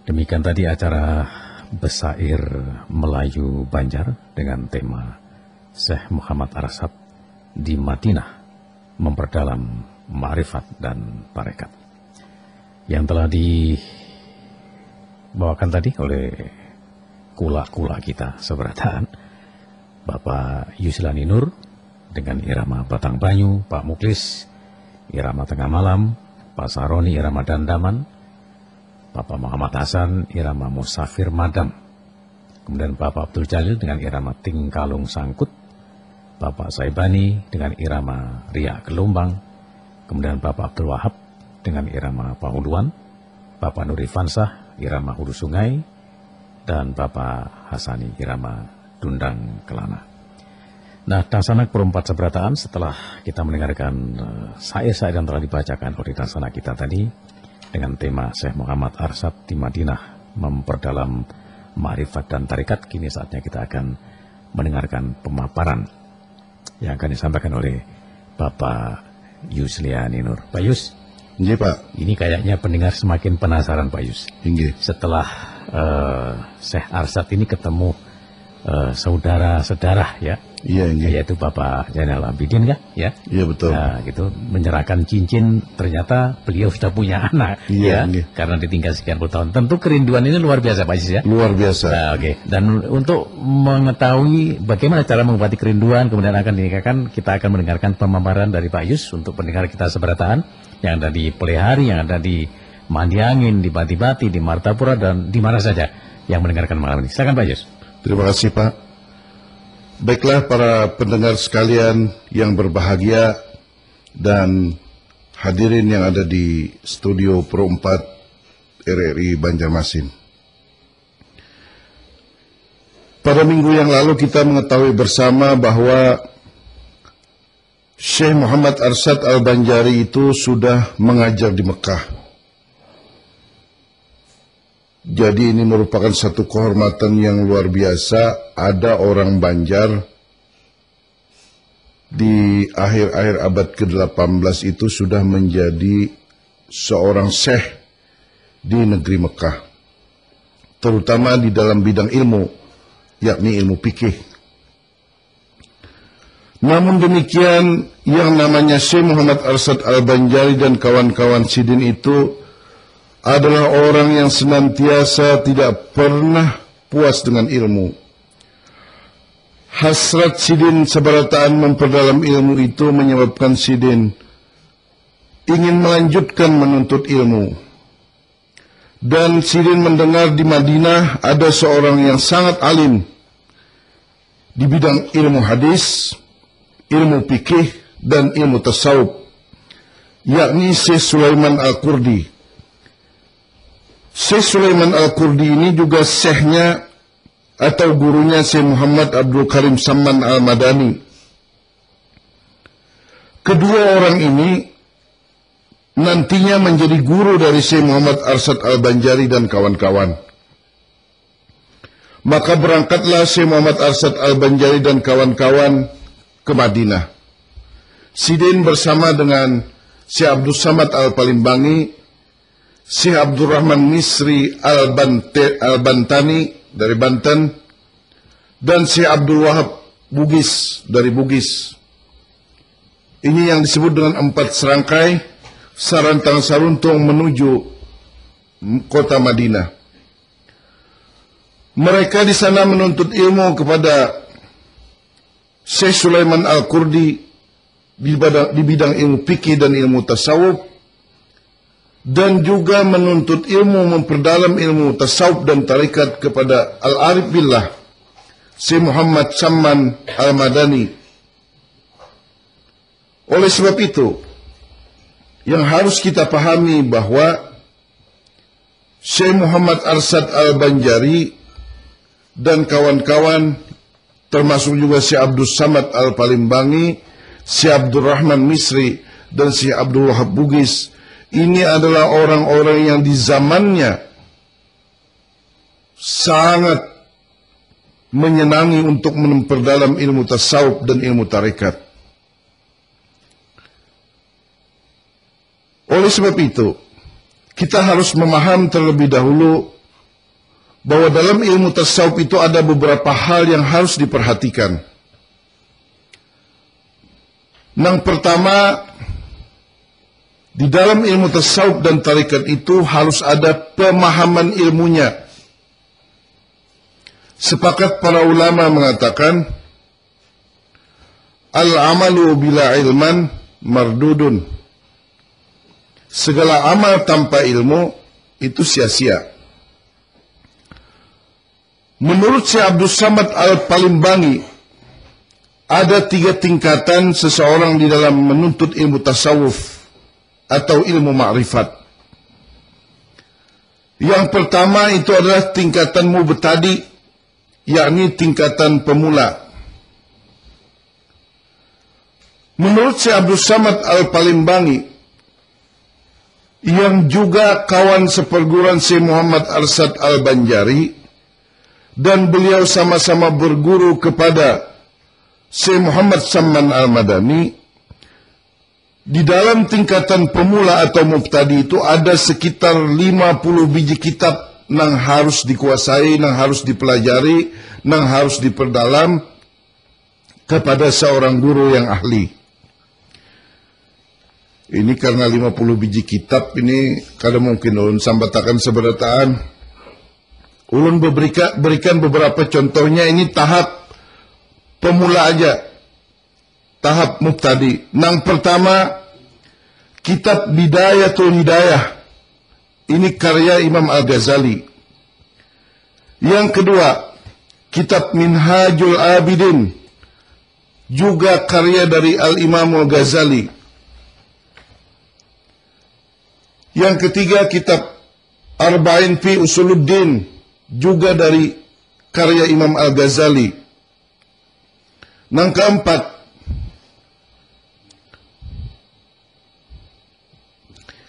Demikian tadi acara Besair Melayu Banjar dengan tema Syekh Muhammad Arsad di Madinah memperdalam ma'rifat dan tarekat, yang telah dibawakan tadi oleh kula-kula kita seberataan, Bapak Yuslani Nur dengan irama Batang Banyu, Pak Muklis irama Tengah Malam, Pak Saroni irama Dandaman, Bapak Muhammad Hasan irama Musafir Madam, kemudian Bapak Abdul Jalil dengan irama Tingkalung Sangkut, Bapak Saibani dengan irama Riak Gelombang, kemudian Bapak Abdul Wahab dengan irama Pahuluan, Bapak Nuri Fansah irama Hulu Sungai, dan Bapak Hasani irama Dundang Kelana. Nah, Dasanak perempat seberataan, setelah kita mendengarkan syair-syair yang telah dibacakan oleh Dasanak kita tadi dengan tema Syekh Muhammad Arsad di Madinah memperdalam ma'rifat dan tarekat, kini saatnya kita akan mendengarkan pemaparan yang akan disampaikan oleh Bapak Yusliani Nur. Pak Yus, iya Pak. Ini kayaknya pendengar semakin penasaran Pak Yus. Iya. Setelah Syekh Arsad ini ketemu saudara sedarah ya. Iya, yaitu Bapak Zainal Abidin kan, ya? Iya betul. Nah, gitu menyerahkan cincin, ternyata beliau sudah punya anak, iya, ya, karena ditinggal sekian puluh tahun. Tentu kerinduan ini luar biasa, Pak Sis, ya? Luar biasa. Nah, oke. Dan untuk mengetahui bagaimana cara mengobati kerinduan, kemudian akan dinikahkan, kita akan mendengarkan pemaparan dari Pak Yus untuk pendengar kita seberataan yang ada di Pelehari, yang ada di Mandi Angin, di Bati-Bati, di Martapura, dan di mana saja yang mendengarkan malam ini. Silakan Pak Yus. Terima kasih Pak. Baiklah para pendengar sekalian yang berbahagia dan hadirin yang ada di studio Pro 4 RRI Banjarmasin. Pada minggu yang lalu kita mengetahui bersama bahwa Syekh Muhammad Arsad Al-Banjari itu sudah mengajar di Mekah. Jadi ini merupakan satu kehormatan yang luar biasa. Ada orang Banjar di akhir-akhir abad ke-18 itu sudah menjadi seorang syekh di negeri Mekah, terutama di dalam bidang ilmu, yakni ilmu fikih. Namun demikian, yang namanya Syekh Muhammad Arsad Al-Banjari dan kawan-kawan Sidin itu adalah orang yang senantiasa tidak pernah puas dengan ilmu. Hasrat Sidin seberataan memperdalam ilmu itu menyebabkan Sidin ingin melanjutkan menuntut ilmu. Dan Sidin mendengar di Madinah ada seorang yang sangat alim di bidang ilmu hadis, ilmu fikih, dan ilmu tasawuf, yakni Syekh Sulaiman Al-Qurdi. Syekh Sulaiman Al-Qurdi ini juga syekhnya atau gurunya Syekh Muhammad Abdul Karim Samman Al-Madani. Kedua orang ini nantinya menjadi guru dari Syekh Muhammad Arsad Al-Banjari dan kawan-kawan. Maka berangkatlah Syekh Muhammad Arsad Al-Banjari dan kawan-kawan ke Madinah. Sidin bersama dengan Syekh Abdul Samad Al-Palimbangi, Syekh Abdurrahman Misri Al-Bantani dari Banten, dan Syekh Abdul Wahab Bugis dari Bugis. Ini yang disebut dengan 4 serangkai sarantang saruntung menuju kota Madinah. Mereka di sana menuntut ilmu kepada Syekh Sulaiman Al-Qurdi di bidang ilmu fikih dan ilmu tasawuf, dan juga menuntut ilmu memperdalam ilmu tasawuf dan tarekat kepada Al-Arif Billah Syekh Muhammad Samman Al-Madani. Oleh sebab itu, yang harus kita pahami bahwa Syekh Muhammad Arsad Al-Banjari dan kawan-kawan, termasuk juga Syekh Abdul Samad Al-Palimbangi, Syekh Abdurrahman Misri, dan Syekh Abdul Wahab Bugis, ini adalah orang-orang yang di zamannya sangat menyenangi untuk memperdalam ilmu tasawuf dan ilmu tarekat. Oleh sebab itu, kita harus memahami terlebih dahulu bahwa dalam ilmu tasawuf itu ada beberapa hal yang harus diperhatikan. Yang pertama, di dalam ilmu tasawuf dan tarekat itu harus ada pemahaman ilmunya. Sepakat para ulama mengatakan, al-amalu bila ilman mardudun. Segala amal tanpa ilmu itu sia-sia. Menurut Syekh Abdul Samad Al-Palimbangi, ada 3 tingkatan seseorang di dalam menuntut ilmu tasawuf atau ilmu ma'rifat. Yang pertama itu adalah tingkatan mubtadi, yakni tingkatan pemula. Menurut Syekh Abdul Samad Al-Palimbangi, yang juga kawan seperguruan Syekh Muhammad Arsad Al-Banjari, dan beliau sama-sama berguru kepada Syekh Muhammad Samman Al-Madani, di dalam tingkatan pemula atau mubtadi itu ada sekitar 50 biji kitab yang harus dikuasai, yang harus dipelajari, yang harus diperdalam kepada seorang guru yang ahli. Ini karena 50 biji kitab ini kada mungkin ulun sambatakan seberataan. Ulun berikan beberapa contohnya, ini tahap pemula aja, tahap mubtadi. Yang pertama, kitab Bidayatul Hidayah. Ini karya Imam Al-Ghazali. Yang kedua, kitab Minhajul Abidin, juga karya dari Al-Imam Al-Ghazali. Yang ketiga, kitab Arba'in fi Usuluddin, juga dari karya Imam Al-Ghazali. Yang keempat,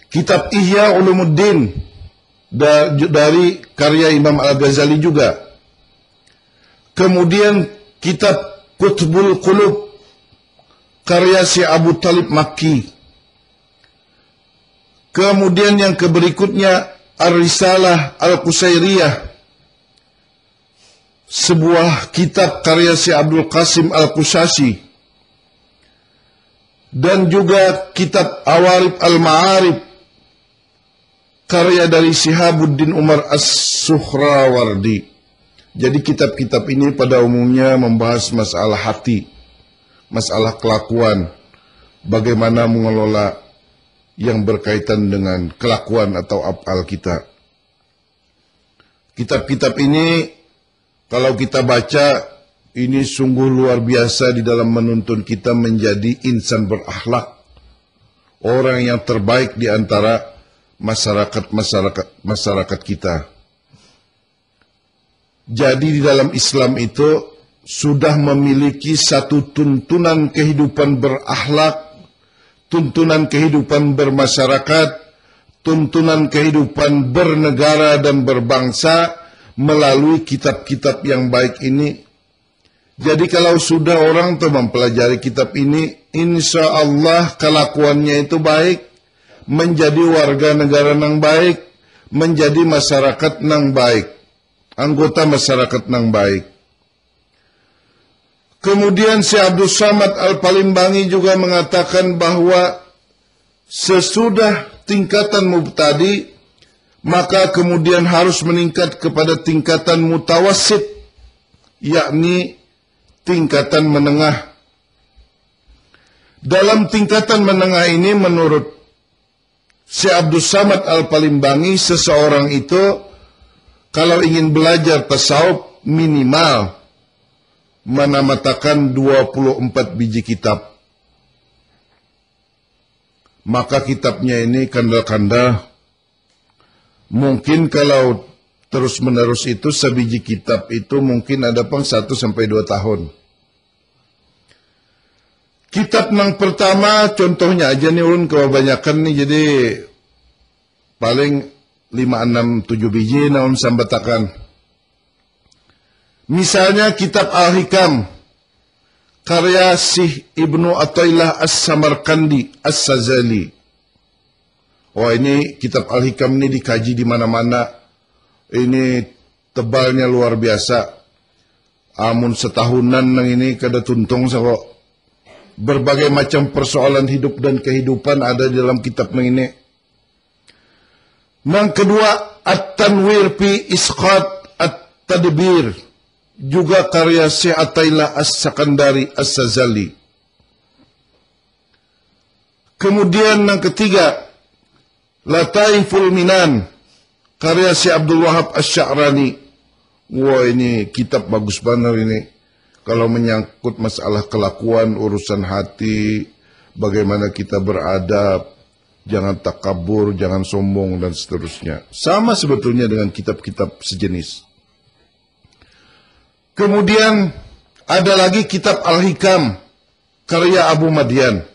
kitab Ihya Ulumuddin, dari karya Imam Al-Ghazali juga. Kemudian kitab Qutbul Qulub, karya si Abu Talib Makki. Kemudian yang berikutnya Ar-Risalah Al-Qusairiyah, sebuah kitab karya si Abdul Qasim Al-Qushashi. Dan juga kitab Awarib Al-Ma'arib, karya dari Sihabuddin Umar As-Suhrawardi. Jadi kitab-kitab ini pada umumnya membahas masalah hati, masalah kelakuan, bagaimana mengelola yang berkaitan dengan kelakuan atau af'al kita. Kitab-kitab ini kalau kita baca, ini sungguh luar biasa di dalam menuntun kita menjadi insan berakhlak, orang yang terbaik di antara masyarakat kita. Jadi di dalam Islam itu sudah memiliki satu tuntunan kehidupan berakhlak, tuntunan kehidupan bermasyarakat, tuntunan kehidupan bernegara dan berbangsa melalui kitab-kitab yang baik ini. Jadi kalau sudah orang tuh mempelajari kitab ini, insya Allah kelakuannya itu baik, menjadi warga negara yang baik, menjadi masyarakat yang baik, anggota masyarakat yang baik. Kemudian Syekh Abdul Samad Al-Palimbangi juga mengatakan bahwa sesudah tingkatan mubtadi, maka kemudian harus meningkat kepada tingkatan mutawassit, yakni tingkatan menengah. Dalam tingkatan menengah ini menurut Syekh Abdul Samad Al-Palimbangi, seseorang itu kalau ingin belajar tasawuf minimal menamatakan 24 biji kitab. Maka kitabnya ini kandal-kandal. Mungkin kalau terus-menerus itu sebiji kitab itu mungkin ada pang 1 sampai 2 tahun. Kitab yang pertama contohnya aja nih ulun kebanyakan nih, jadi paling 5, 6, 7 biji naon sambatakan. Misalnya kitab Al-Hikam, karya Syekh Ibnu Athaillah As-Samarkandi As-Sazali. Wah, ini kitab Al-Hikam ini dikaji di mana-mana. Ini tebalnya luar biasa. Amun setahunan nang ini kada tuntung kok. Berbagai macam persoalan hidup dan kehidupan ada di dalam kitab nang ini. Yang kedua, At-Tanwir fi Isqat At-Tadbir, juga karya Syekh Athaillah As-Sakandari As-Sazali. Kemudian yang ketiga, Lataiful Minan, karya Syekh Abdul Wahab Asy-Sya'rani. Wah, ini kitab bagus banget ini. Kalau menyangkut masalah kelakuan, urusan hati, bagaimana kita beradab, jangan takabur, jangan sombong, dan seterusnya. Sama sebetulnya dengan kitab-kitab sejenis. Kemudian ada lagi kitab Al-Hikam, karya Abu Madian.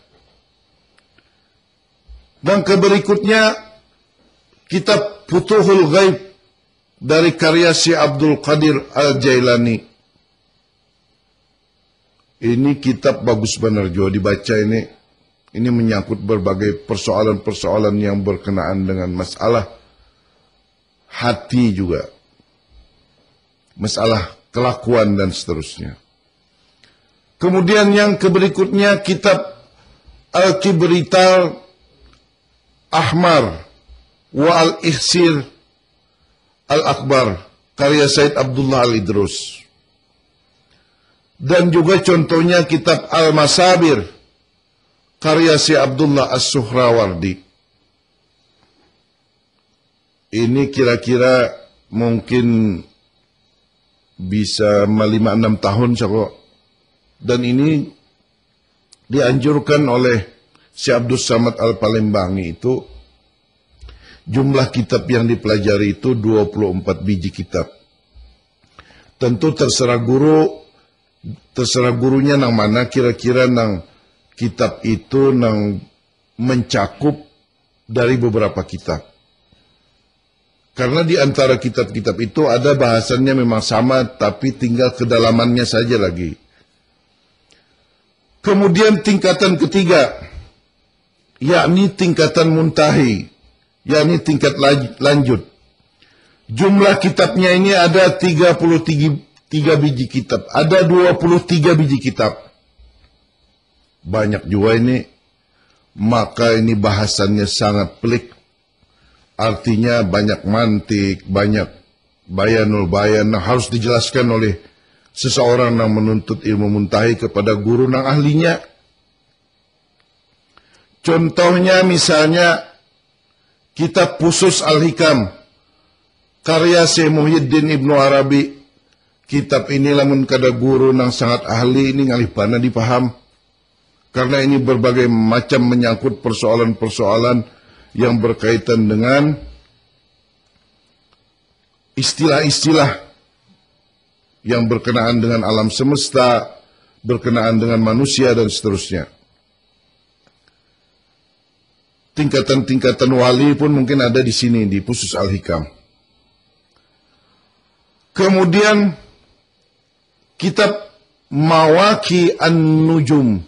Dan keberikutnya kitab Futuhul Ghaib dari karya Syekh Abdul Qadir Al-Jailani. Ini kitab bagus benar juga dibaca ini. Ini menyangkut berbagai persoalan-persoalan yang berkenaan dengan masalah hati juga. Masalah kelakuan dan seterusnya. Kemudian yang berikutnya kitab Al-Kibrital Ahmar wa Al-Ihsir Al-Akbar, karya Said Abdullah Al-Idrus. Dan juga contohnya kitab Al-Masabir, karya Syekh Abdullah As-Suhrawardi. Ini kira-kira mungkin bisa 5-6 tahun kok. Dan ini dianjurkan oleh Syekh Abdus Samad Al-Palembangi itu. Jumlah kitab yang dipelajari itu 24 biji kitab. Tentu terserah gurunya nang mana kira-kira nang kitab itu nang mencakup dari beberapa kitab. Karena di antara kitab-kitab itu ada bahasannya memang sama, tapi tinggal kedalamannya saja lagi. Kemudian tingkatan ketiga, yakni tingkatan muntahi, yakni tingkat lanjut. Jumlah kitabnya ini ada 33 biji kitab. Ada 23 biji kitab. Banyak juga ini. Maka ini bahasannya sangat pelik. Artinya banyak mantik, banyak bayanul bayan. Harus dijelaskan oleh seseorang yang menuntut ilmu muntahi kepada guru yang ahlinya. Contohnya misalnya kitab Fusus Al-Hikam, karya Syekh Muhyiddin Ibnu Arabi. Kitab ini lamun kada guru nang sangat ahli ini ngalih pana dipaham. Karena ini berbagai macam menyangkut persoalan-persoalan yang berkaitan dengan istilah-istilah yang berkenaan dengan alam semesta, berkenaan dengan manusia dan seterusnya. Tingkatan-tingkatan wali pun mungkin ada di sini di Fusus Al-Hikam. Kemudian kitab Mawaki An-Nujum,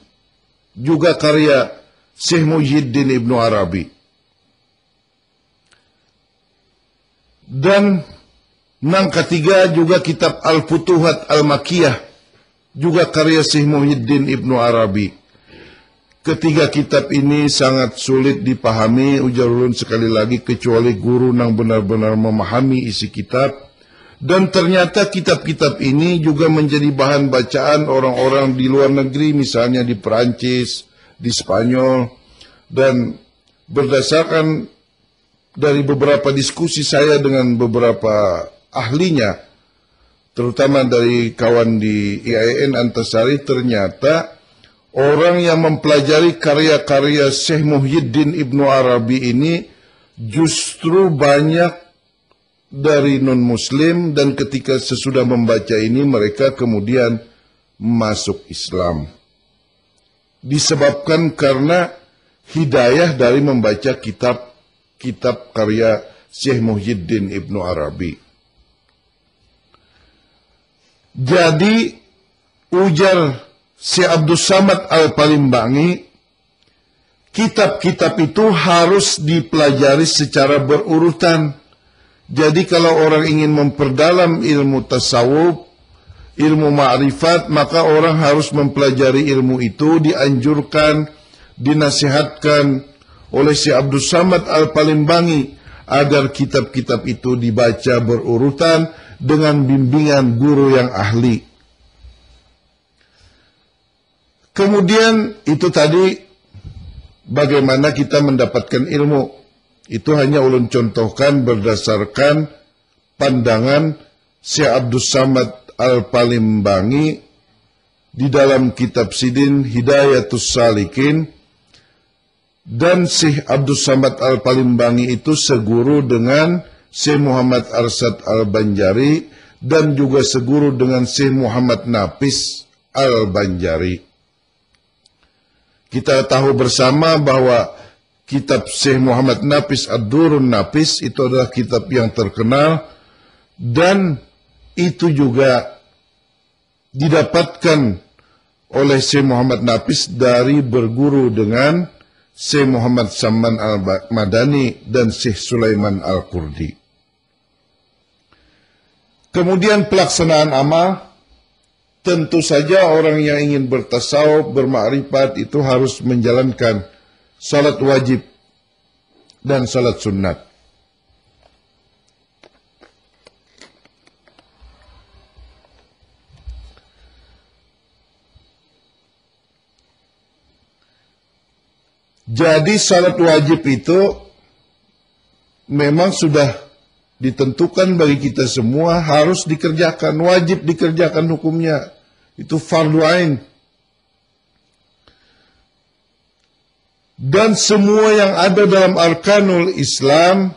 juga karya Syekh Muhyiddin Ibnu Arabi. Dan yang ketiga juga kitab Al-Futuhat Al-Makiyah, juga karya Syekh Muhyiddin Ibnu Arabi. Ketiga kitab ini sangat sulit dipahami, ujar ulun sekali lagi, kecuali guru yang benar-benar memahami isi kitab. Dan ternyata kitab-kitab ini juga menjadi bahan bacaan orang-orang di luar negeri, misalnya di Perancis, di Spanyol. Dan berdasarkan dari beberapa diskusi saya dengan beberapa ahlinya, terutama dari kawan di IAIN Antasari, ternyata orang yang mempelajari karya-karya Syekh Muhyiddin Ibnu Arabi ini justru banyak dari non-muslim, dan ketika sesudah membaca ini mereka kemudian masuk Islam. Disebabkan karena hidayah dari membaca kitab karya Syekh Muhyiddin Ibnu Arabi. Jadi ujar Syekh Abdus Samad Al-Palembangi, kitab-kitab itu harus dipelajari secara berurutan. Jadi kalau orang ingin memperdalam ilmu tasawuf, ilmu ma'rifat, maka orang harus mempelajari ilmu itu, dianjurkan, dinasihatkan oleh Syekh Abdul Samad Al-Palimbangi agar kitab-kitab itu dibaca berurutan dengan bimbingan guru yang ahli. Kemudian itu tadi bagaimana kita mendapatkan ilmu. Itu hanya ulun contohkan berdasarkan pandangan Syekh Abdul Samad Al-Palimbangi di dalam kitab Sidin Hidayatus Salikin, dan Syekh Abdul Samad Al-Palimbangi itu seguru dengan Syekh Muhammad Arsad Al-Banjari dan juga seguru dengan Syekh Muhammad Nafis Al-Banjari. Kita tahu bersama bahwa kitab Syekh Muhammad Nafis Ad-Durun Nafis itu adalah kitab yang terkenal, dan itu juga didapatkan oleh Syekh Muhammad Nafis dari berguru dengan Syekh Muhammad Samman Al-Madani dan Syekh Sulaiman Al-Qurdi. Kemudian pelaksanaan amal, tentu saja orang yang ingin bertasawuf, bermakrifat itu harus menjalankan salat wajib dan salat sunnat. Jadi salat wajib itu memang sudah ditentukan bagi kita semua, harus dikerjakan, wajib dikerjakan hukumnya. Itu fardu ain. Dan semua yang ada dalam arkanul Islam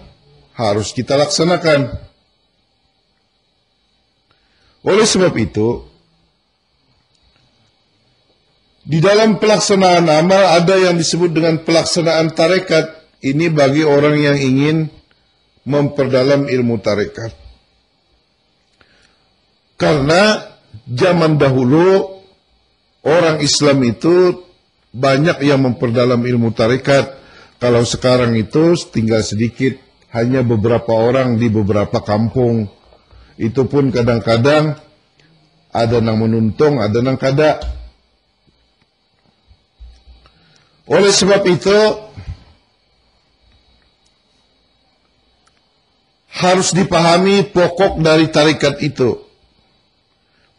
harus kita laksanakan. Oleh sebab itu, di dalam pelaksanaan amal ada yang disebut dengan pelaksanaan tarekat. Ini bagi orang yang ingin memperdalam ilmu tarekat. Karena zaman dahulu orang Islam itu banyak yang memperdalam ilmu tarekat. Kalau sekarang itu tinggal sedikit, hanya beberapa orang di beberapa kampung. Itu pun kadang-kadang ada yang menuntung, ada yang kada. Oleh sebab itu, harus dipahami pokok dari tarekat itu.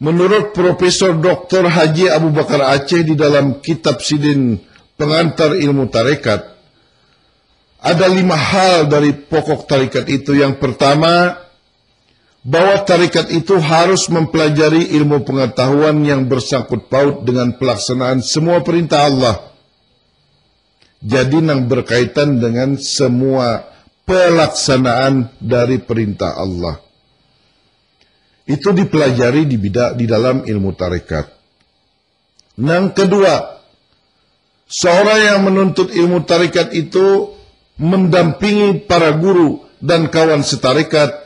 Menurut Profesor Dr. Haji Abu Bakar Aceh di dalam kitab Sidin Pengantar Ilmu Tarekat, ada 5 hal dari pokok tarekat itu. Yang pertama, bahwa tarekat itu harus mempelajari ilmu pengetahuan yang bersangkut paut dengan pelaksanaan semua perintah Allah. Jadi yang berkaitan dengan semua pelaksanaan dari perintah Allah. Itu dipelajari di dalam ilmu tarekat. Yang kedua, seorang yang menuntut ilmu tarekat itu mendampingi para guru dan kawan setarekat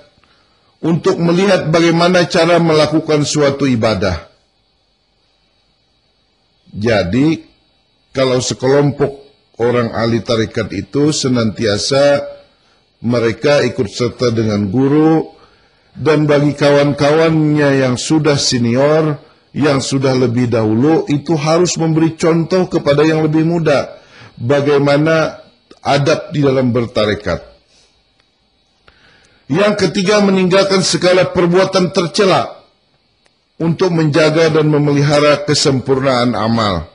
untuk melihat bagaimana cara melakukan suatu ibadah. Jadi, kalau sekelompok orang ahli tarekat itu senantiasa mereka ikut serta dengan guru, dan bagi kawan-kawannya yang sudah senior, yang sudah lebih dahulu, itu harus memberi contoh kepada yang lebih muda bagaimana adab di dalam bertarekat. Yang ketiga, meninggalkan segala perbuatan tercela untuk menjaga dan memelihara kesempurnaan amal.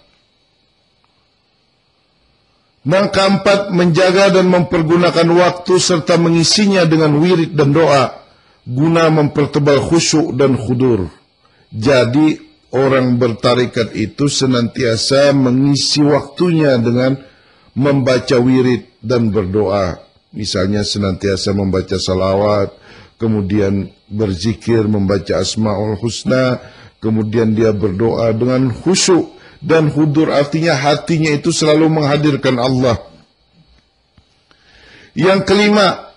Yang keempat, menjaga dan mempergunakan waktu serta mengisinya dengan wirid dan doa guna mempertebal khusyuk dan khudur. Jadi orang bertarekat itu senantiasa mengisi waktunya dengan membaca wirid dan berdoa. Misalnya senantiasa membaca salawat, kemudian berzikir, membaca Asmaul Husna, kemudian dia berdoa dengan khusyuk. Dan hudur artinya hatinya itu selalu menghadirkan Allah. Yang kelima,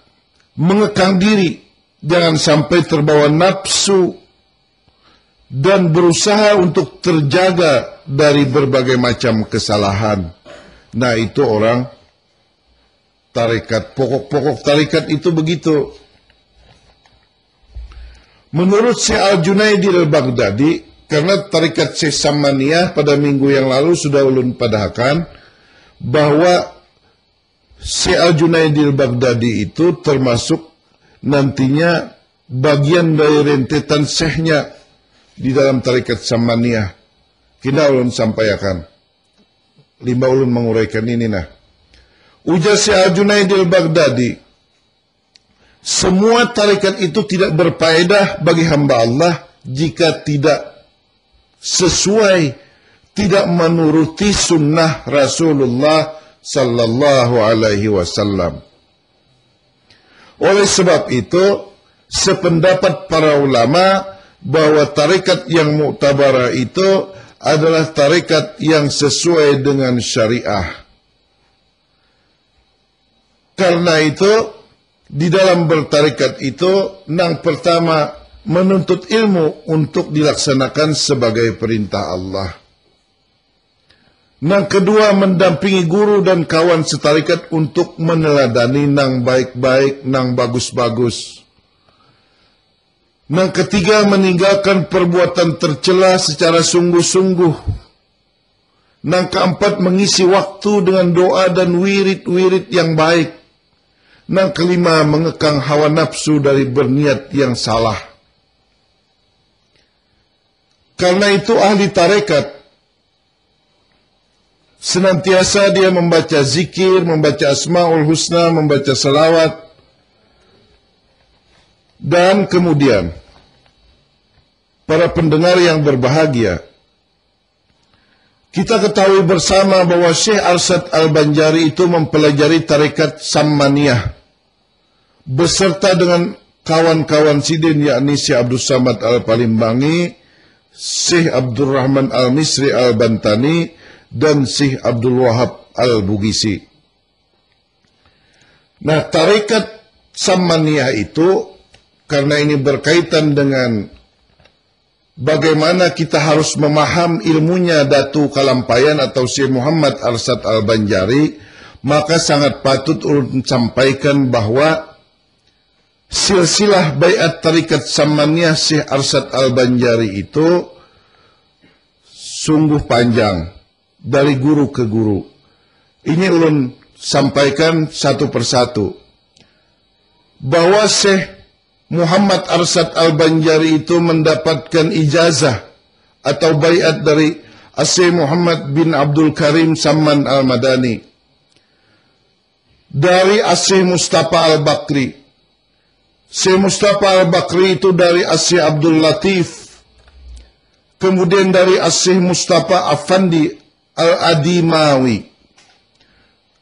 mengekang diri. Jangan sampai terbawa nafsu. Dan berusaha untuk terjaga dari berbagai macam kesalahan. Nah, itu orang tarekat. Pokok-pokok tarekat itu begitu. Menurut Syekh Al-Junaidi Al-Baghdadi, karena tarikat Syekh Samaniyah pada minggu yang lalu sudah ulun padahkan bahwa Syekh Al-Junaidi Al-Baghdadi itu termasuk nantinya bagian dari rentetan syekhnya di dalam tarikat Samaniyah. Kita ulun sampaikan. Lima ulun menguraikan ini nah. Ujar Syekh Al-Junaidi Al-Baghdadi, semua tarikat itu tidak berfaedah bagi hamba Allah jika tidak sesuai, tidak menuruti sunnah Rasulullah sallallahu alaihi wasallam. Oleh sebab itu, sependapat para ulama bahwa tarikat yang muktabarah itu adalah tarikat yang sesuai dengan syariah. Karena itu, di dalam bertarikat itu, yang pertama menuntut ilmu untuk dilaksanakan sebagai perintah Allah. Yang kedua, mendampingi guru dan kawan setarikat untuk meneladani nang baik-baik, nang bagus-bagus. Yang ketiga, meninggalkan perbuatan tercela secara sungguh-sungguh. Yang keempat, mengisi waktu dengan doa dan wirid-wirid yang baik. Yang kelima, mengekang hawa nafsu dari berniat yang salah. Karena itu ahli tarekat senantiasa dia membaca zikir, membaca asmaul husna, membaca salawat. Dan kemudian para pendengar yang berbahagia, kita ketahui bersama bahwa Syekh Arsyad Al-Banjari itu mempelajari tarekat Samaniyah beserta dengan kawan-kawan sidin, yakni Syekh Abdul Samad Al-Palimbangi, Syekh Abdul Rahman Al-Misri Al-Bantani, dan Syekh Abdul Wahab Al-Bugisi. Nah, tarekat Samaniyah itu, karena ini berkaitan dengan bagaimana kita harus memaham ilmunya Datu Kalampayan atau Syekh Muhammad Arsyad Al-Banjari, maka sangat patut ulun sampaikan bahwa silsilah baiat tarikat Samaniyah Syekh Arsyad Al-Banjari itu sungguh panjang dari guru ke guru. Ini ulun sampaikan satu persatu. Bahwa Syekh Muhammad Arsyad Al-Banjari itu mendapatkan ijazah atau baiat dari Syekh Muhammad bin Abdul Karim Saman Al-Madani, dari Syekh Mustafa Al-Bakri. Syekh Mustafa Al-Bakri itu dari Syekh Abdul Latif, kemudian dari Syekh Mustafa Afandi Al-Adimawi,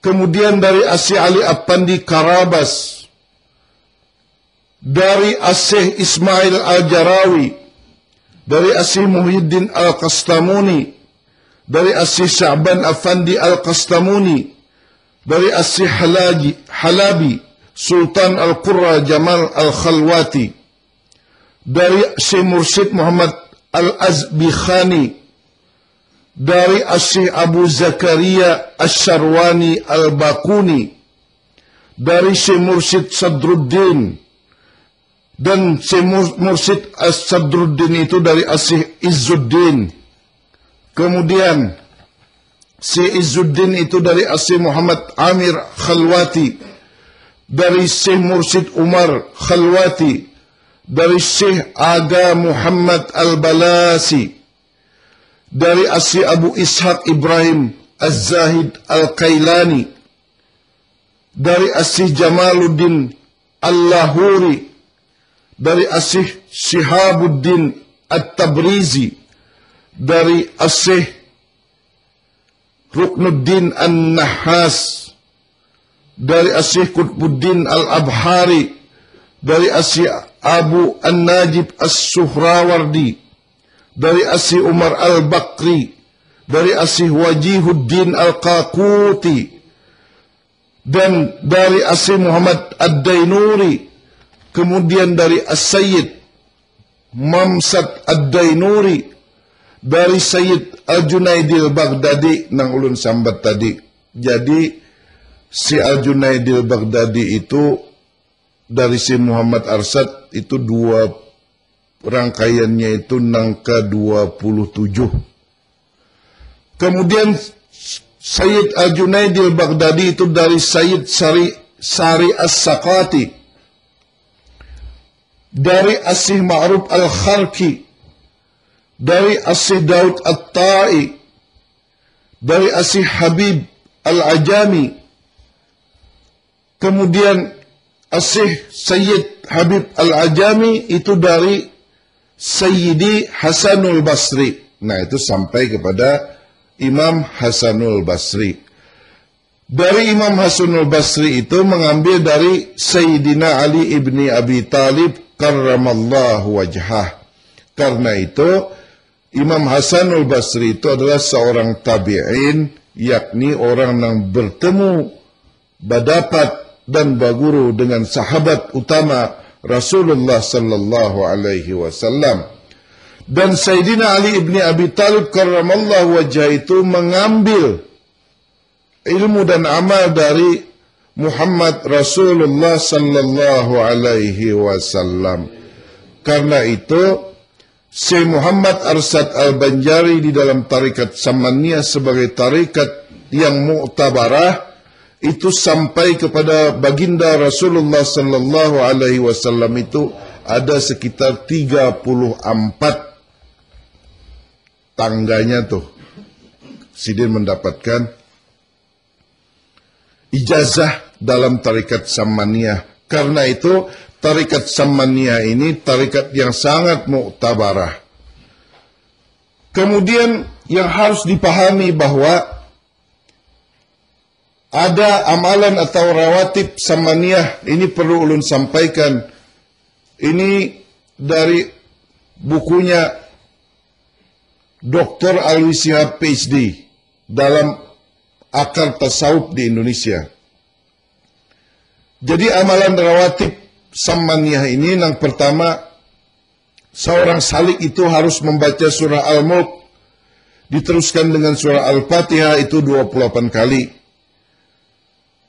kemudian dari Syekh Ali Afandi Karabas, dari Syekh Ismail Al-Jarawi, dari Syekh Muhyiddin Al-Kastamuni, dari Syekh Sya'ban Afandi Al-Kastamuni, dari Syekh Halabi Sultan Al-Qurra Jamal Al-Khalwati, dari Syekh Mursyid Muhammad Al-Azbikhani, dari Syekh Abu Zakaria Asy-Syarwani Al-Bakuni, dari Syekh Mursyid Sadruddin, dan Syekh Mursyid Sadruddin itu dari Syekh Izzuddin. Kemudian Syekh Izzuddin itu dari Syekh Muhammad Amir Khalwati, dari Syekh Mursyid Umar Khalwati, dari Syekh Aga Muhammad Al-Balasi, dari Syekh Abu Ishaq Ibrahim Az-Zahid Al-Qailani, dari Syekh Jamaluddin Al-Lahuri, dari Syekh Shihabuddin At-Tabrizi, dari Syekh Ruknuddin An-Nahas, dari Syekh Qutbuddin Al-Abhari, dari Syekh Abu An-Najib As-Suhrawardi, dari Syekh Umar Al-Bakri, dari Syekh Wajihuddin Al-Qaquti, dan dari Syekh Muhammad Ad-Dainuri, kemudian dari As-Sayyid Mamsad Ad-Dainuri, dari Sayyid Al-Junaidi Al-Baghdadi nang ulun sambat tadi. Jadi si Al-Junaidi Al-Baghdadi itu dari si Muhammad Arsyad itu rangkaiannya itu nangka 27. Kemudian Sayyid Al-Junaidi Al-Baghdadi itu dari Sayyid Sari As-Sakati, dari Asih Ma'ruf Al-Kharki, dari Asih Daud At-Ta'i, dari Asih Habib Al-Ajami, kemudian Asih Sayyid Habib Al-Ajami itu dari Sayyidi Hasanul Basri. Nah, itu sampai kepada Imam Hasanul Basri. Dari Imam Hasanul Basri itu mengambil dari Sayyidina Ali ibni Abi Talib karramallahu wajhah. Karena itu Imam Hasanul Basri itu adalah seorang tabi'in, yakni orang yang bertemu, berdapat dan berguru dengan sahabat utama Rasulullah sallallahu alaihi wasallam. Dan Sayyidina Ali ibni Abi Talib karramallahu wajhah itu mengambil ilmu dan amal dari Muhammad Rasulullah sallallahu alaihi wasallam. Karena itu Syekh Muhammad Arsad Al-Banjari di dalam tarikat Samaniyah sebagai tarikat yang mu'tabarah itu sampai kepada baginda Rasulullah sallallahu alaihi wasallam itu ada sekitar 34 tangganya tuh. Sidin mendapatkan ijazah dalam tarikat Samaniyah. Karena itu tarikat Samaniyah ini tarikat yang sangat mu'tabarah. Kemudian yang harus dipahami bahwa ada amalan atau rawatib Samaniyah, ini perlu ulun sampaikan. Ini dari bukunya Dr. Alwi Shihab PhD dalam akar tasawuf di Indonesia. Jadi amalan rawatib Samaniyah ini yang pertama, seorang salik itu harus membaca surah Al-Mulk diteruskan dengan surah Al-Fatihah itu 28 kali.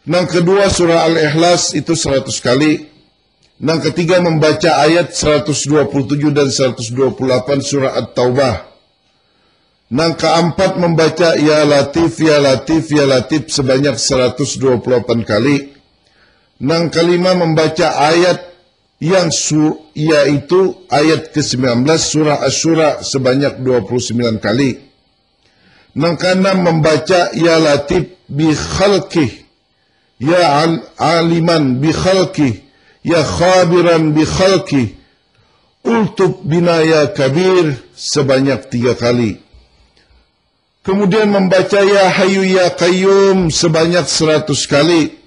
Yang kedua surah Al-Ikhlas itu 100 kali. Yang ketiga membaca ayat 127 dan 128 surah At-Taubah. Yang keempat membaca Ya Latif, Ya Latif, Ya Latif sebanyak 128 kali. Yang kelima membaca ayat yang yaitu ayat ke-19 surah Asy-Syura sebanyak 29 kali. Yang keenam membaca Ya Latif bi khalqih, Ya Aliman bi khalqih, Ya Khabiran bi khalqih, Ultub bina Ya Kabir sebanyak 3 kali. Kemudian membaca Ya Hayyu Ya Qayyum sebanyak 100 kali.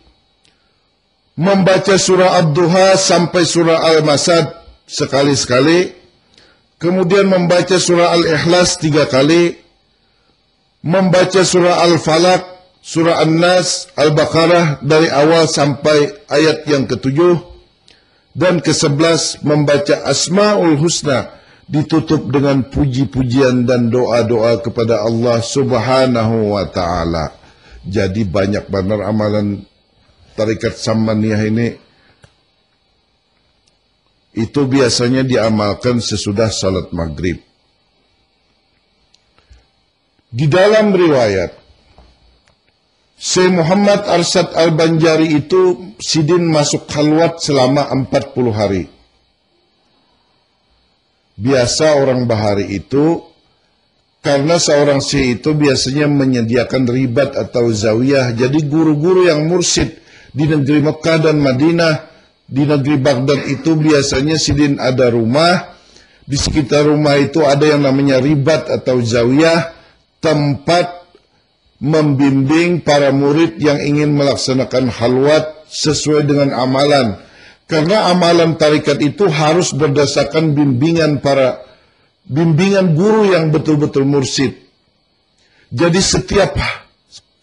Membaca surah Ad-Duha sampai surah Al-Masad sekali-sekali. Kemudian membaca surah Al-Ikhlas 3 kali. Membaca surah Al-Falaq, surah An-Nas, Al-Baqarah dari awal sampai ayat yang ke-7. Dan ke-11 membaca Asma'ul Husna ditutup dengan puji-pujian dan doa-doa kepada Allah Subhanahu wa ta'ala. Jadi banyak benar amalan tarikat Samaniyah ini. Itu biasanya diamalkan sesudah salat maghrib. Di dalam riwayat, Syekh Muhammad Arsad Al-Banjari itu sidin masuk khalwat selama 40 hari. Biasa orang bahari itu, karena seorang syekh itu biasanya menyediakan ribat atau zawiyah. Jadi guru-guru yang mursyid di negeri Mekah dan Madinah, di negeri Baghdad itu biasanya sidin ada rumah. Di sekitar rumah itu ada yang namanya ribat atau zawiyah, tempat membimbing para murid yang ingin melaksanakan khalwat sesuai dengan amalan. Karena amalan tarikat itu harus berdasarkan bimbingan guru yang betul-betul mursyid. Jadi setiap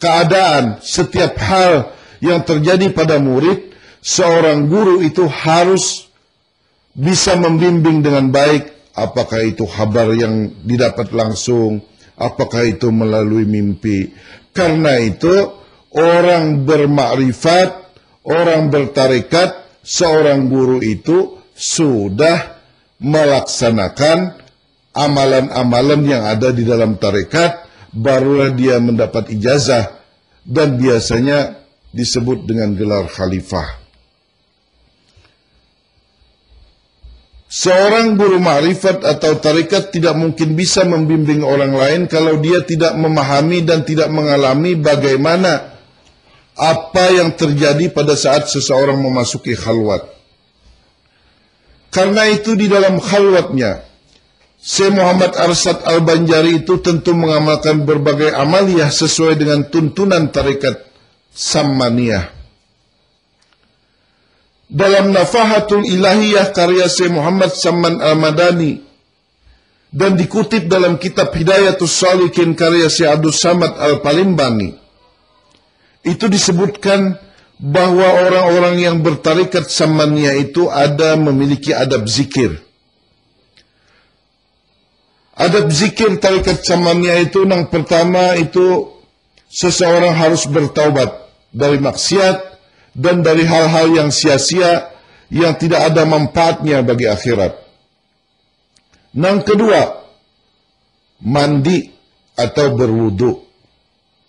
keadaan, setiap hal yang terjadi pada murid, seorang guru itu harus bisa membimbing dengan baik. Apakah itu kabar yang didapat langsung, apakah itu melalui mimpi. Karena itu orang bermakrifat, orang bertarikat, seorang guru itu sudah melaksanakan amalan-amalan yang ada di dalam tarekat, barulah dia mendapat ijazah, dan biasanya disebut dengan gelar khalifah. Seorang guru ma'rifat atau tarekat tidak mungkin bisa membimbing orang lain kalau dia tidak memahami dan tidak mengalami bagaimana apa yang terjadi pada saat seseorang memasuki khalwat. Karena itu di dalam khalwatnya, Syekh Muhammad Arsyad Al-Banjari itu tentu mengamalkan berbagai amaliyah sesuai dengan tuntunan tarekat Sammaniyah. Dalam Nafahatul Ilahiyah karya Syekh Muhammad Samman Al-Madani dan dikutip dalam kitab Hidayatus Salikin karya Syekh Abdul Samad Al-Palimbangi, itu disebutkan bahwa orang-orang yang bertarekat Sammaniyah itu memiliki adab zikir. Adab zikir tarekat Sammaniyah itu yang pertama itu seseorang harus bertaubat dari maksiat dan dari hal-hal yang sia-sia yang tidak ada manfaatnya bagi akhirat. Yang kedua, mandi atau berwudu.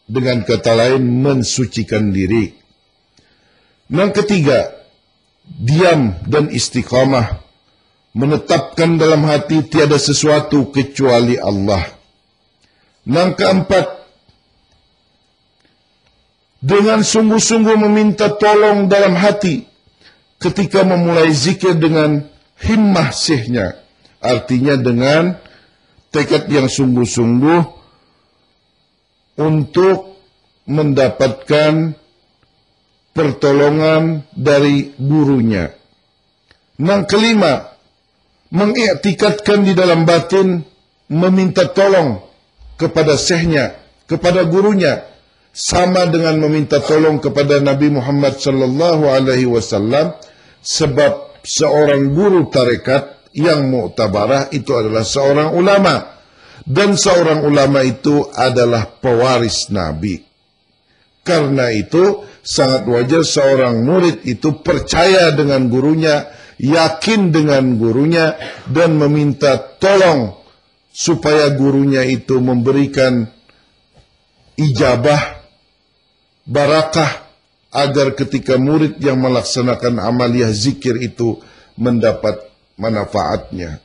Dengan kata lain, mensucikan diri. Yang ketiga, diam dan istiqamah. Menetapkan dalam hati tiada sesuatu kecuali Allah. Yang keempat, dengan sungguh-sungguh meminta tolong dalam hati ketika memulai zikir dengan himmah syekhnya. Artinya dengan tekad yang sungguh-sungguh untuk mendapatkan pertolongan dari gurunya. Yang kelima, mengiktikadkan di dalam batin meminta tolong kepada syekhnya, kepada gurunya, sama dengan meminta tolong kepada Nabi Muhammad sallallahu alaihi wasallam, sebab seorang guru tarekat yang mu'tabarah itu adalah seorang ulama, dan seorang ulama itu adalah pewaris Nabi. Karena itu sangat wajar seorang murid itu percaya dengan gurunya, yakin dengan gurunya, dan meminta tolong supaya gurunya itu memberikan ijabah, barakah, agar ketika murid yang melaksanakan amaliyah zikir itu mendapat manfaatnya.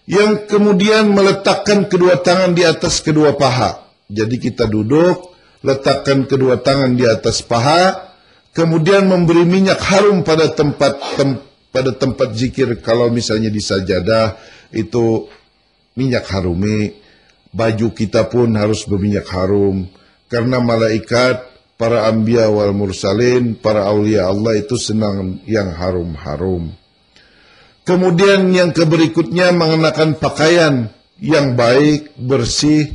Yang kemudian meletakkan kedua tangan di atas kedua paha. Jadi kita duduk, letakkan kedua tangan di atas paha, kemudian memberi minyak harum pada tempat zikir. Kalau misalnya di sajadah itu minyak harumi, baju kita pun harus berminyak harum. Karena malaikat, para anbiya wal mursalin, para awliya Allah itu senang yang harum-harum. Kemudian yang berikutnya mengenakan pakaian yang baik, bersih.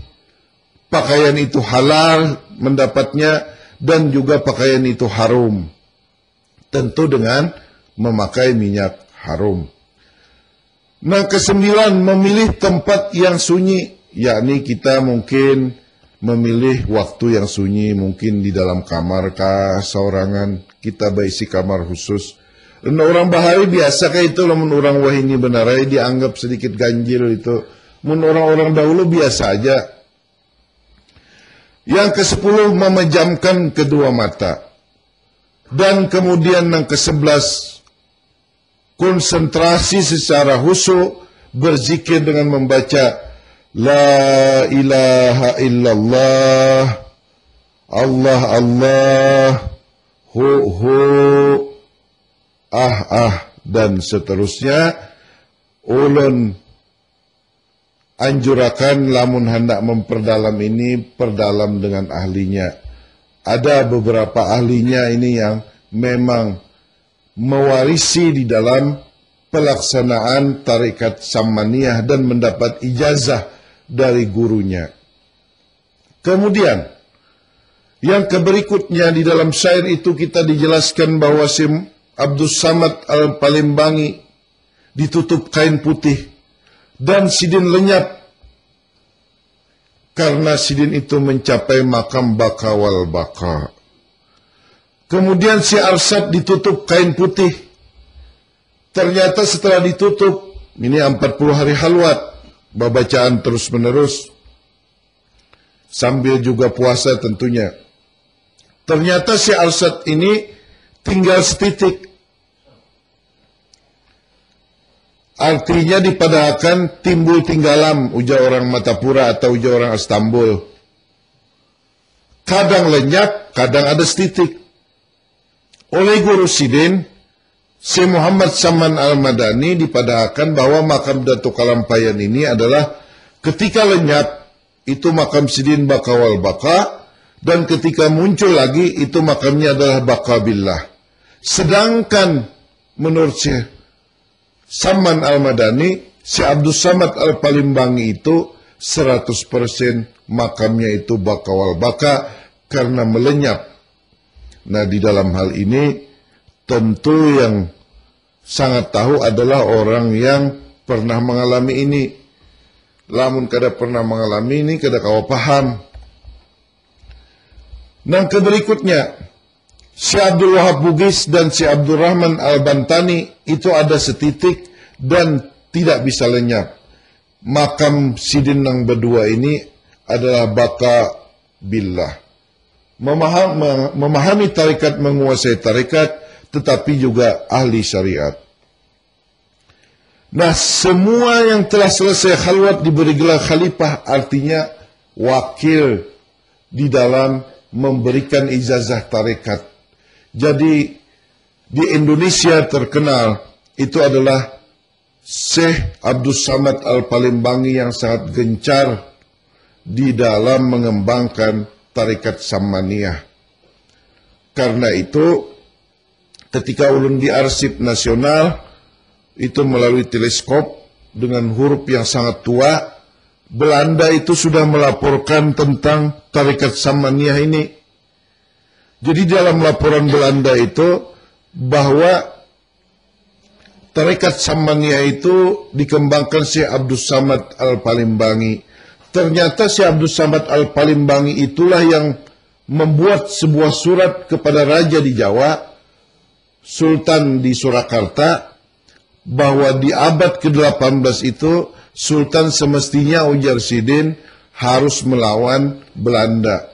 Pakaian itu halal mendapatnya, dan juga pakaian itu harum. Tentu dengan memakai minyak harum. Nah, kesembilan, memilih tempat yang sunyi. Yakni kita mungkin memilih waktu yang sunyi, mungkin di dalam kamar kah, seorangan, kita berisi kamar khusus. Dan orang bahari biasa kayak itu, namun orang wahini benarai dianggap sedikit ganjil itu. Mun orang-orang dahulu biasa aja. Yang ke-10, memejamkan kedua mata. Dan kemudian yang ke-11, konsentrasi secara khusyuk, berzikir dengan membaca La ilaha illallah, Allah Allah, hu dan seterusnya. Ulun anjurakan lamun hendak memperdalam ini, perdalam dengan ahlinya. Ada beberapa ahlinya ini yang memang mewarisi di dalam pelaksanaan tarekat Sammaniyah dan mendapat ijazah dari gurunya. Kemudian yang berikutnya di dalam syair itu kita dijelaskan bahwa Syekh Abdul Samad Al-Palimbangi ditutup kain putih dan sidin lenyap, karena sidin itu mencapai makam baka wal baka. Kemudian si Arsyad ditutup kain putih Ternyata setelah ditutup, ini 40 hari halwat, bacaan terus-menerus, sambil juga puasa tentunya. Ternyata si Arsyad ini tinggal setitik. Artinya dipadahkan timbul tinggalam, ujar orang Matapura atau ujar orang Istanbul. Kadang lenyap, kadang ada setitik. Oleh Guru Sidin, Syekh Muhammad Saman Al-Madani dipadahkan bahwa makam Datuk Kalampayan ini adalah ketika lenyap, itu makam Sidin Bakawal Baka, dan ketika muncul lagi, itu makamnya adalah Baka Billah. Sedangkan menurut Syekh Saman Al-Madani, si Abdus Samad Al-Palimbangi itu 100% makamnya itu Bakawal Baka karena melenyap. Nah, di dalam hal ini tentu yang sangat tahu adalah orang yang pernah mengalami ini. Lamun kada pernah mengalami ini, kada kau paham. Nah, ke berikutnya, si Abdul Wahab Bugis dan si Abdul Rahman Al-Bantani itu ada setitik dan tidak bisa lenyap. Makam Sidin yang berdua ini adalah Baka Billah. Memahami tarikat, menguasai tarikat, tetapi juga ahli syariat. Nah, semua yang telah selesai khalwat diberi gelar khalifah, artinya wakil di dalam memberikan ijazah tarikat. Jadi di Indonesia terkenal itu adalah Syekh Abdus Samad Al-Palimbangi yang sangat gencar di dalam mengembangkan tarikat Samaniyah. Karena itu ketika ulun di Arsip Nasional itu melalui teleskop dengan huruf yang sangat tua, Belanda itu sudah melaporkan tentang tarikat Samaniyah ini. Jadi dalam laporan Belanda itu bahwa tarikat Samaniyah itu dikembangkan Syekh Abdus Samad Al-Palimbangi. Ternyata Syekh Abdus Samad Al-Palimbangi itulah yang membuat sebuah surat kepada Raja di Jawa, Sultan di Surakarta, bahwa di abad ke-18 itu Sultan semestinya ujar Sidin harus melawan Belanda.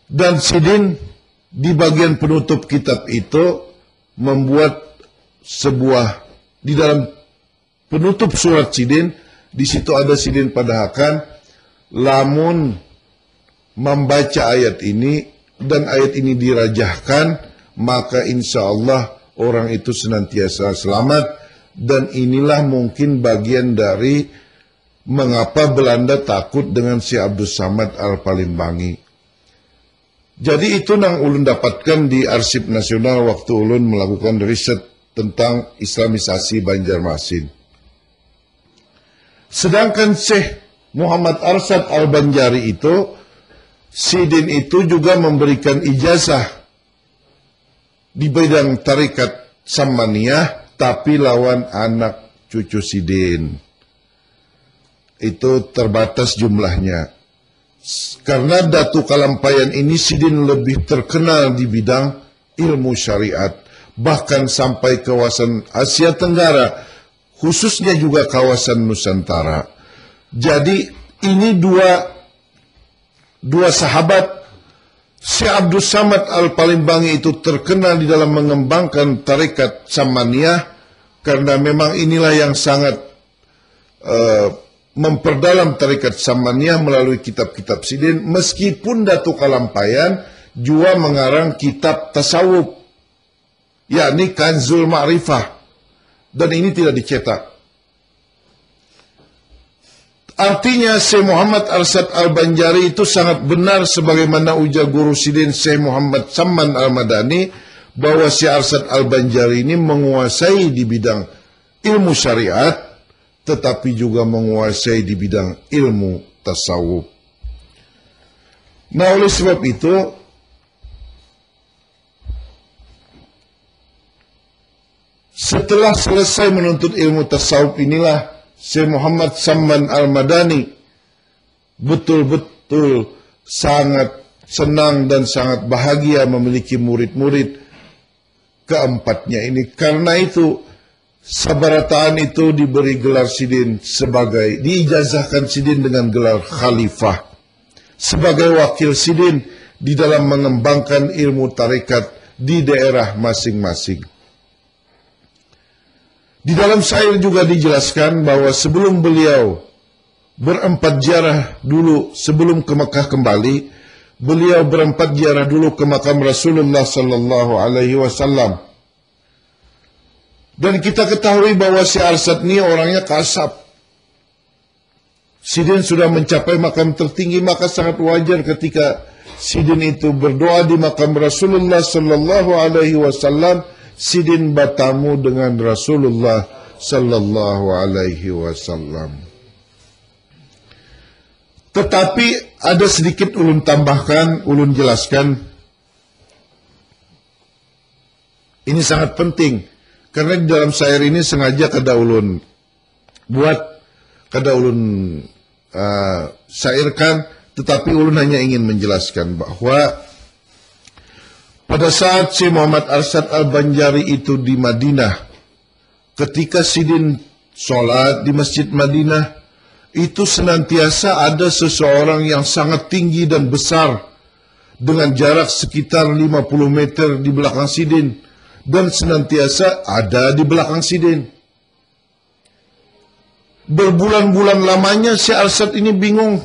Dan Sidin di bagian penutup kitab itu membuat sebuah, di dalam penutup surat Sidin, di situ ada Sidin padahkan, lamun membaca ayat ini dan ayat ini dirajahkan, maka insya Allah orang itu senantiasa selamat. Dan inilah mungkin bagian dari mengapa Belanda takut dengan Syekh Abdus Samad Al-Palimbangi. Jadi itu yang ulun dapatkan di Arsip Nasional waktu ulun melakukan riset tentang Islamisasi Banjarmasin. Sedangkan Syekh Muhammad Arsyad Al-Banjari itu, Sidin itu juga memberikan ijazah di bidang tarikat Samaniyah, tapi lawan anak cucu Sidin. Itu terbatas jumlahnya. Karena Datuk Kalampayan ini Sidin lebih terkenal di bidang ilmu syariat. Bahkan sampai kawasan Asia Tenggara, khususnya juga kawasan Nusantara. Jadi ini dua sahabat, Syekh Abdus Samad Al-Palimbangi itu terkenal di dalam mengembangkan tarikat Samaniyah, karena memang inilah yang sangat memperdalam tarikat Samaniyah melalui kitab-kitab Sidin. Meskipun Datuk Kalampayan juga mengarang kitab tasawuf, yakni Kanzul Ma'rifah, dan ini tidak dicetak. Artinya Syekh Muhammad Arsyad Al-Banjari itu sangat benar sebagaimana ujar Guru Sidin Syekh Muhammad Saman Al-Madani, bahwa Syekh Arsyad Al-Banjari ini menguasai di bidang ilmu syariat, tetapi juga menguasai di bidang ilmu tasawuf. Nah, oleh sebab itu, setelah selesai menuntut ilmu tasawuf inilah Syekh Muhammad Saman Al-Madani betul-betul sangat senang dan sangat bahagia memiliki murid-murid keempatnya ini. Karena itu sabarataan itu diberi gelar sidin sebagai, diijazahkan sidin dengan gelar khalifah sebagai wakil sidin di dalam mengembangkan ilmu tarekat di daerah masing-masing. Di dalam syair juga dijelaskan bahwa sebelum beliau berempat ziarah dulu, sebelum ke Mekah kembali, beliau berempat ziarah dulu ke makam Rasulullah sallallahu alaihi wasallam. Dan kita ketahui bahwa si Arsad ini orangnya kasap. Sidin sudah mencapai makam tertinggi, maka sangat wajar ketika Sidin itu berdoa di makam Rasulullah sallallahu alaihi wasallam, Sidin bertamu dengan Rasulullah sallallahu alaihi wasallam. Tetapi ada sedikit ulun tambahkan, ulun jelaskan. Ini sangat penting karena di dalam syair ini sengaja kada ulun buat, kada ulun syairkan, tetapi ulun hanya ingin menjelaskan bahwa pada saat Syekh Muhammad Arsad Al-Banjari itu di Madinah, ketika Sidin sholat di Masjid Madinah, itu senantiasa ada seseorang yang sangat tinggi dan besar dengan jarak sekitar 50 meter di belakang Sidin, dan senantiasa ada di belakang Sidin. Berbulan-bulan lamanya si Arsad ini bingung,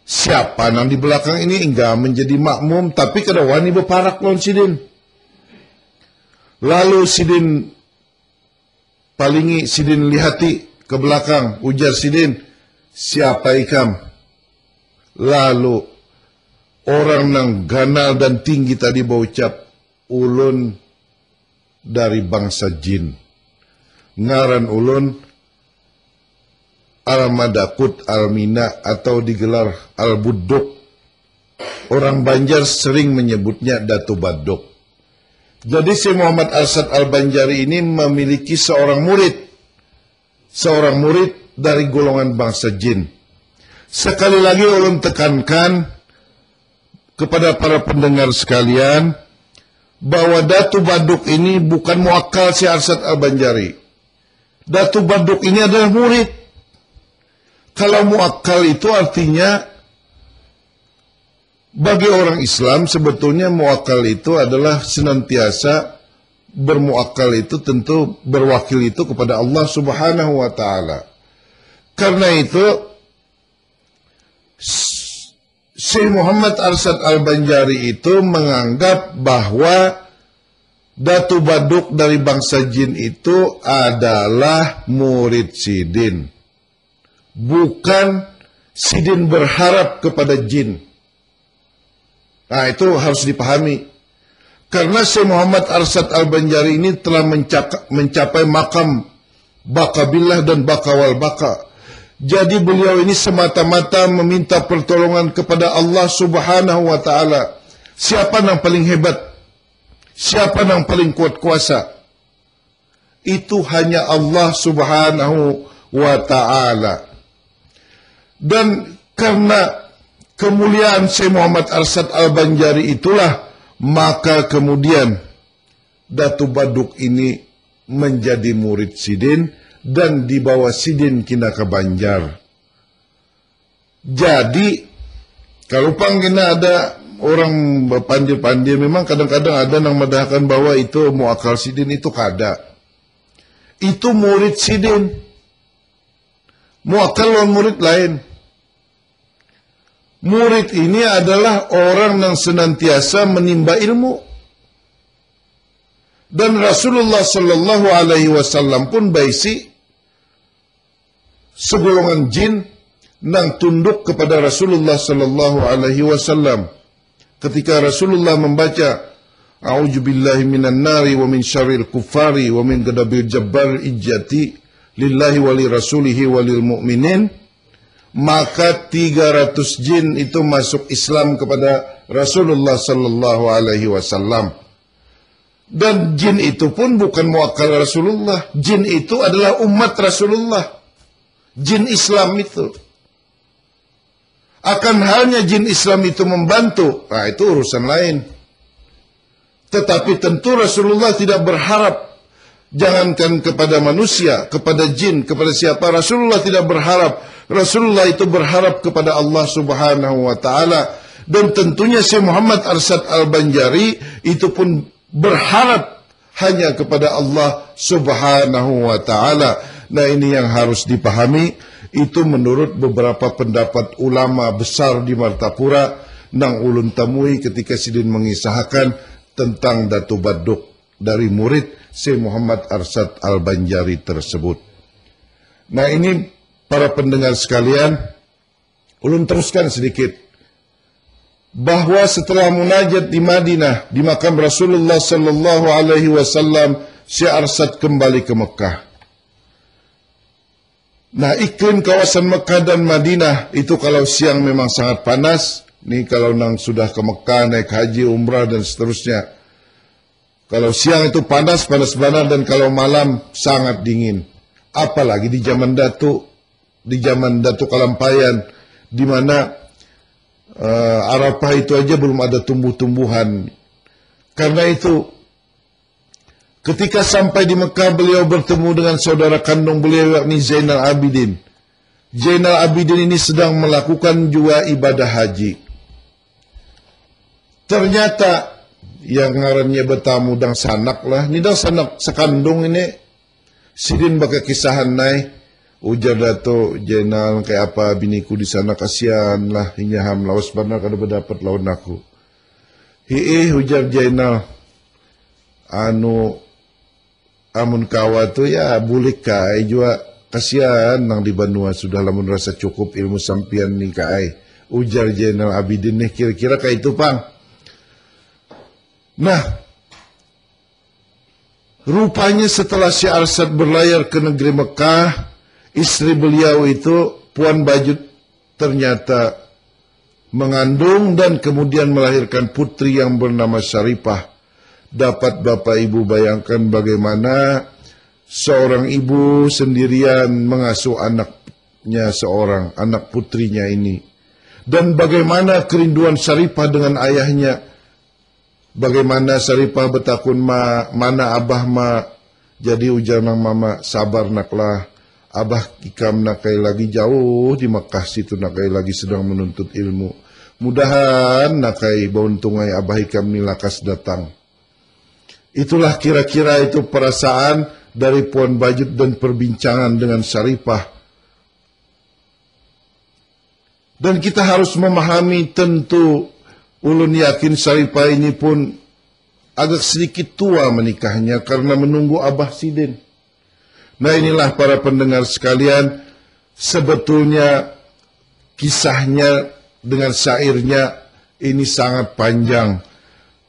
siapa nang di belakang ini, hingga menjadi makmum tapi kada wani beparak lawan Sidin. Lalu Sidin palingi, Sidin lihati ke belakang, ujar Sidin, siapa ikam? Lalu orang nang ganal dan tinggi tadi berucap, ulun dari bangsa jin, ngaran ulun Al-Madakut Al-Mina atau digelar Al-Budduk. Orang Banjar sering menyebutnya Datu Baduk. Jadi Syekh Muhammad Arsad Al-Banjari ini memiliki seorang murid dari golongan bangsa jin. Sekali lagi ulun tekankan kepada para pendengar sekalian bahwa Datu Baduk ini bukan muakkal Syekh Arsad Al-Banjari. Datu Baduk ini adalah murid. Kalau muakkal itu artinya bagi orang Islam sebetulnya muakkal itu adalah senantiasa bermuakkal, itu tentu berwakil itu kepada Allah Subhanahu wa taala. Karena itu Syekh Muhammad Arsad Al-Banjari itu menganggap bahwa Datu Baduk dari bangsa jin itu adalah murid Sidin. Bukan Sidin berharap kepada jin. Nah, itu harus dipahami. Karena Syekh Muhammad Arsad Al-Banjari ini telah mencapai makam Bakabillah dan Bakawal Baka. Jadi beliau ini semata-mata meminta pertolongan kepada Allah Subhanahu wa taala. Siapa yang paling hebat? Siapa yang paling kuat kuasa? Itu hanya Allah Subhanahu wa taala. Dan karena kemuliaan Syekh Muhammad Arsad Al-Banjari itulah, maka kemudian Datu Baduk ini menjadi murid Sidin dan dibawa Sidin kina ke Banjar. Jadi kalau panggilnya ada orang pandai-pandai, memang kadang-kadang ada yang medahkan bahwa itu muakal Sidin, itu kada. Itu murid Sidin. Muakal lawan murid lain. Murid ini adalah orang yang senantiasa menimba ilmu. Dan Rasulullah sallallahu alaihi wasallam pun baisi segolongan jin nang tunduk kepada Rasulullah sallallahu alaihi wasallam. Ketika Rasulullah membaca A'udzubillahi minan nari wa min syarril kuffari wa min ghadabil jabbar ijjati lillahi wa li rasulihi wa lil mu'minin, maka 300 jin itu masuk Islam kepada Rasulullah sallallahu alaihi wasallam. Dan jin itu pun bukan muakkal Rasulullah. Jin itu adalah umat Rasulullah. Jin Islam itu. Akan halnya jin Islam itu membantu, nah itu urusan lain. Tetapi tentu Rasulullah tidak berharap Jangankan kepada manusia, kepada jin, kepada siapa, Rasulullah tidak berharap. Rasulullah itu berharap kepada Allah Subhanahu wa taala. Dan tentunya Syekh Muhammad Arsyad Al-Banjari itu pun berharap hanya kepada Allah Subhanahu wa taala. Nah, ini yang harus dipahami. Itu menurut beberapa pendapat ulama besar di Martapura nang ulun temui ketika sidin mengisahkan tentang Datu Baduk dari murid Syekh Muhammad Arsyad Al-Banjari tersebut. Nah, ini para pendengar sekalian, ulun teruskan sedikit bahwa setelah munajat di Madinah di makam Rasulullah sallallahu alaihi wasallam, Syekh Arsyad kembali ke Mekah. Nah, iklim kawasan Mekah dan Madinah itu kalau siang memang sangat panas. Nih kalau nang sudah ke Mekah naik haji, umrah dan seterusnya. Kalau siang itu panas banget, dan kalau malam sangat dingin. Apalagi di zaman Datuk Kalampayan, di mana Arafah itu aja belum ada tumbuh-tumbuhan. Karena itu, ketika sampai di Mekah, beliau bertemu dengan saudara kandung beliau, yakni Zainal Abidin. Zainal Abidin ini sedang melakukan juga ibadah haji. Ternyata yang ngarannya bertamu dang sanak lah, ni dang sanak sekandung ini. Sidin baka kisahan naik, ujar Dato Zainal, kayak apa biniku di sana, kasihan lah, hinyaham lawas benar kada berdapat lawan aku. Ujar Zainal, amun kawa tu ya bulik kai juga, kasihan nang di Banua sudah lamun rasa cukup ilmu sampian ni kai. Ujar Zainal Abidin nih, kira-kira kayak itu pang. Nah, rupanya setelah Syekh Arsyad berlayar ke negeri Mekah, istri beliau itu, Puan Bajut, ternyata mengandung dan kemudian melahirkan putri yang bernama Syarifah. Dapat Bapak Ibu bayangkan bagaimana seorang ibu sendirian mengasuh anaknya seorang, anak putrinya ini. Dan bagaimana kerinduan Syarifah dengan ayahnya. Bagaimana Syarifah bertakun, mana abah jadi ujar nang mama, sabar naklah, abah ikam nakai lagi jauh di Mekah situ, nakai lagi sedang menuntut ilmu. Mudahan nakai bauntungai abah ikam ni lakas datang. Itulah kira-kira itu perasaan dari Puan Bajut dan perbincangan dengan Syarifah. Dan kita harus memahami, tentu ulun yakin Syarifah ini pun agak sedikit tua menikahnya karena menunggu abah sidin. Nah, inilah para pendengar sekalian, sebetulnya kisahnya dengan syairnya ini sangat panjang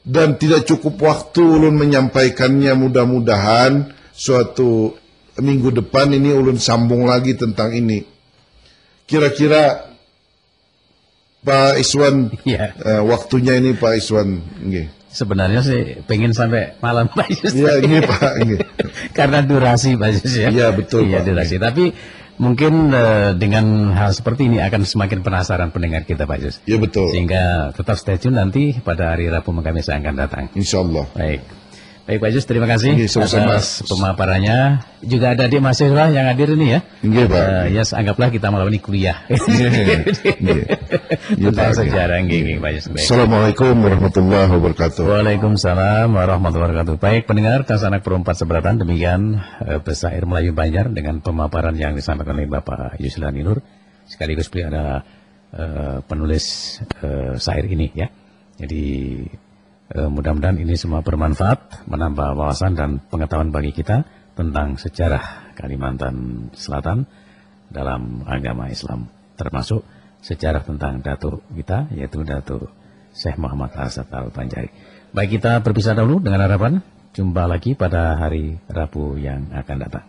dan tidak cukup waktu ulun menyampaikannya. Mudah-mudahan suatu minggu depan ini ulun sambung lagi tentang ini. Kira-kira Pak Iswan, ya. Waktunya ini Pak Iswan. Nge. Sebenarnya sih pengen sampai malam Pak Yus. Iya, ini Pak. Karena durasi Pak Yus ya. Iya, betul Pak. Durasi. Tapi mungkin dengan hal seperti ini akan semakin penasaran pendengar kita Pak Yus. Iya, betul. Sehingga tetap stay tune nanti pada hari Rabu Kamis yang akan datang. Insya Allah. Baik. Baik Pak Yus, terima kasih atas pemaparannya. Juga ada adik mahasiswa yang hadir ini ya. Iya Pak. Ya, anggaplah kita malam ini kuliah. Tentang sejarah gini Pak Yus. Assalamualaikum warahmatullahi wabarakatuh. Waalaikumsalam warahmatullahi wabarakatuh. Baik pendengar dan sanak perempat seberatan, demikian Pesair Melayu Banjar dengan pemaparan yang disampaikan oleh Bapak Yuslani Nur. Sekaligus beliau ada penulis syair ini ya. Jadi mudah-mudahan ini semua bermanfaat, menambah wawasan dan pengetahuan bagi kita tentang sejarah Kalimantan Selatan dalam agama Islam, termasuk sejarah tentang Datuk kita, yaitu Datuk Syekh Muhammad Arsyad Al-Banjari. Baik, kita berpisah dahulu dengan harapan jumpa lagi pada hari Rabu yang akan datang.